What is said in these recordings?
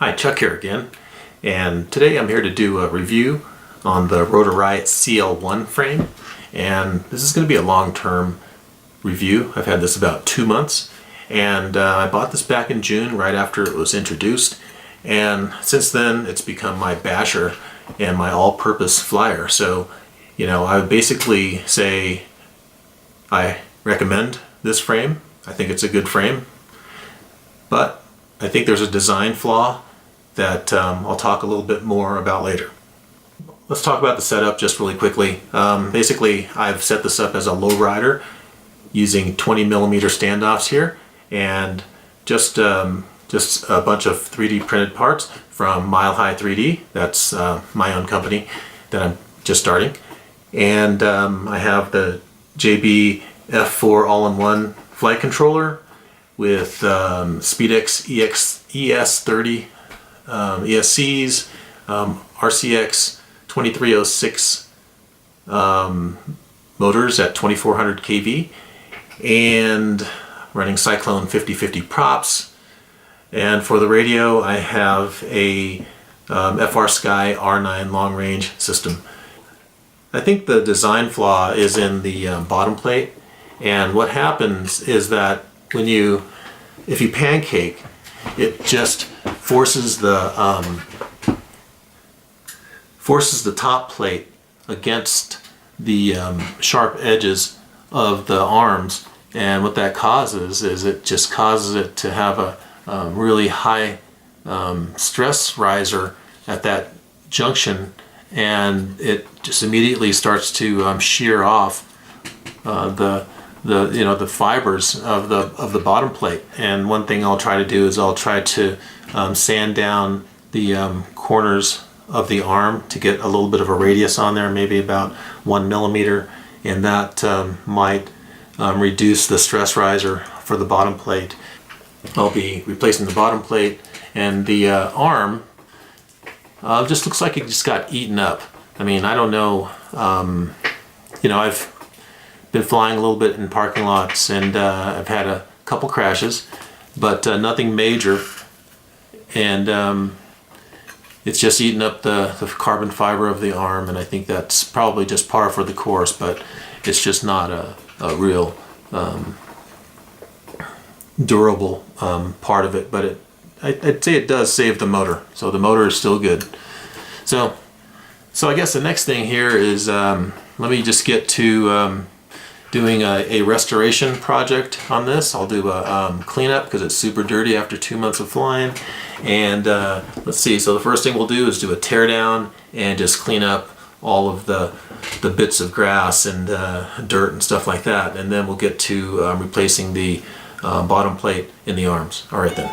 Hi, Chuck here again, and today I'm here to do a review on the Rotor Riot CL1 frame, and this is going to be a long-term review. I've had this about 2 months, and I bought this back in June right after it was introduced, and since then it's become my basher and my all-purpose flyer. So, you know, I would basically say I recommend this frame. I think it's a good frame, but I think there's a design flaw that I'll talk a little bit more about later. Let's talk about the setup just really quickly. Basically, I've set this up as a lowrider using 20mm standoffs here, and just a bunch of 3D printed parts from Mile High 3D. That's my own company that I'm just starting. And I have the JB F4 all-in-one flight controller with SpeedX ES30 ESCs, RCX 2306 motors at 2400 kV, and running Cyclone 5050 props. And for the radio, I have a FR Sky R9 long range system. I think the design flaw is in the bottom plate, and what happens is that if you pancake, it just forces the top plate against the sharp edges of the arms, and what that causes is it just causes it to have a really high stress riser at that junction, and it just immediately starts to shear off the fibers of the bottom plate. And one thing I'll try to do is I'll try to sand down the corners of the arm to get a little bit of a radius on there, maybe about 1mm, and that might reduce the stress riser for the bottom plate. I'll be replacing the bottom plate, and the arm just looks like it just got eaten up. I mean, I don't know, I've been flying a little bit in parking lots, and I've had a couple crashes, but nothing major, and it's just eaten up the carbon fiber of the arm, and I think that's probably just par for the course, but it's just not a real durable part of it. But I'd say it does save the motor, so the motor is still good. So I guess the next thing here is let me just get to doing a restoration project on this. I'll do a cleanup because it's super dirty after 2 months of flying. And let's see, so the first thing we'll do is do a tear down and just clean up all of the bits of grass and dirt and stuff like that. And then we'll get to replacing the bottom plate in the arms. All right then.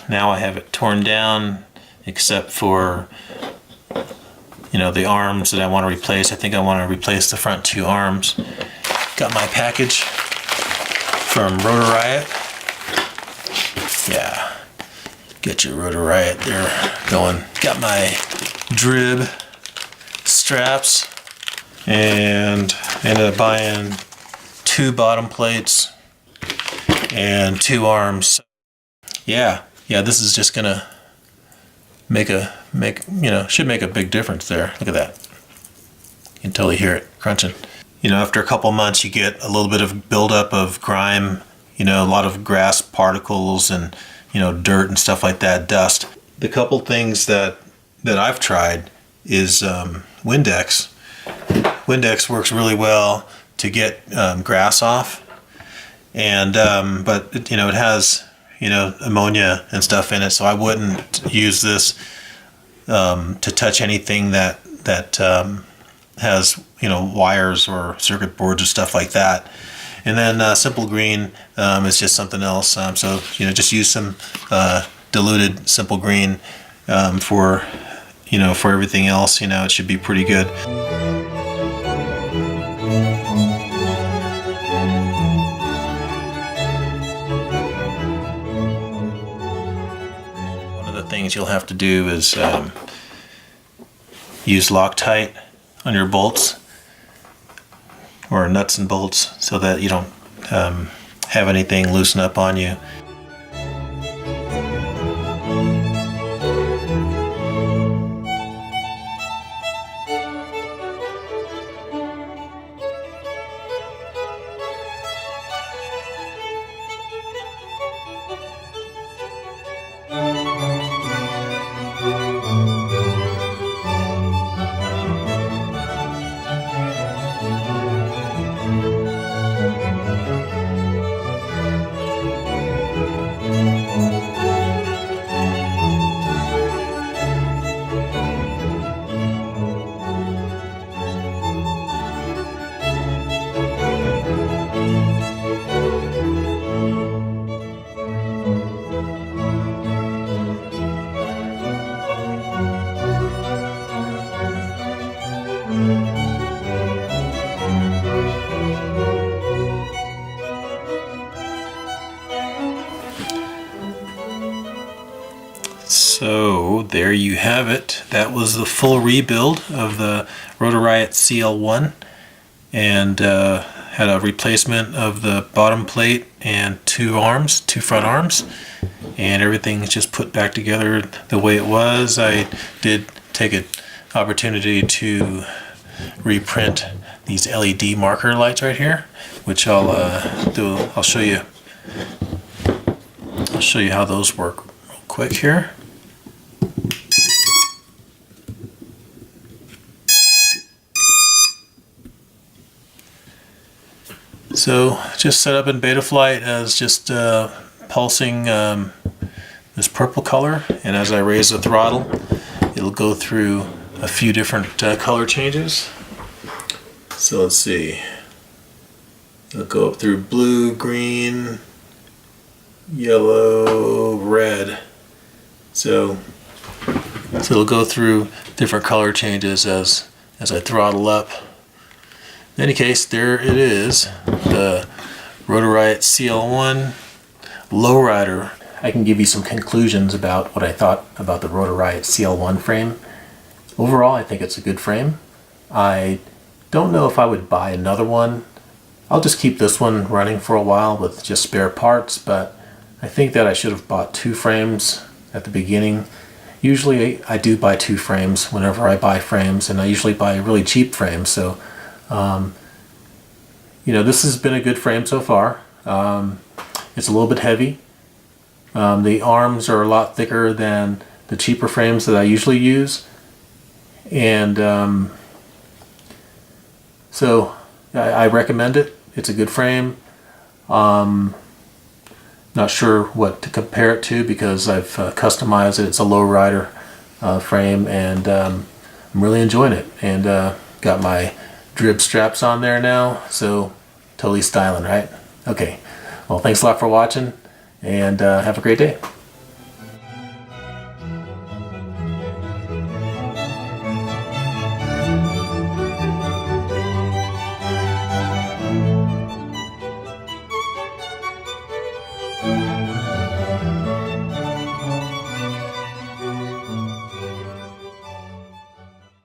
Now I have it torn down except for, the arms that I want to replace. I think I want to replace the front 2 arms. Got my package from Rotor Riot. Yeah, get your Rotor Riot there going. Got my drib straps, and ended up buying 2 bottom plates and 2 arms. Yeah, this is just gonna should make a big difference there. Look at that. You can totally hear it crunching. After a couple months you get a little bit of buildup of grime, a lot of grass particles and, dirt and stuff like that, dust. The couple things that I've tried is Windex. Windex works really well to get grass off, and but it has ammonia and stuff in it, so I wouldn't use this to touch anything that has wires or circuit boards or stuff like that. And then Simple Green is just something else. So just use some diluted Simple Green for everything else. It should be pretty good. of the things you'll have to do is use Loctite on your bolts, or nuts and bolts, so that you don't have anything loosen up on you. So there you have it. That was the full rebuild of the Rotor Riot CL1, and had a replacement of the bottom plate and two front arms, and everything's just put back together the way it was. I did take an opportunity to reprint these LED marker lights right here, which I'll do. I'll show you how those work real quick here. So just set up in Betaflight as just pulsing this purple color, and as I raise the throttle, it'll go through a few different color changes. So let's see, it'll go up through blue, green, yellow, red. So it'll go through different color changes as I throttle up. In any case, there it is, the Rotor Riot CL1 lowrider. I can give you some conclusions about what I thought about the Rotor Riot CL1 frame. Overall, I think it's a good frame. I don't know if I would buy another one. I'll just keep this one running for a while with just spare parts, but I think that I should have bought two frames at the beginning. Usually I do buy two frames whenever I buy frames, and I usually buy really cheap frames, so you know, this has been a good frame so far. It's a little bit heavy. The arms are a lot thicker than the cheaper frames that I usually use, and so I recommend it. It's a good frame. Not sure what to compare it to because I've customized it. It's a lowrider frame, and I'm really enjoying it, and got my drib straps on there now, so totally styling, right? Okay, well, thanks a lot for watching, and have a great day.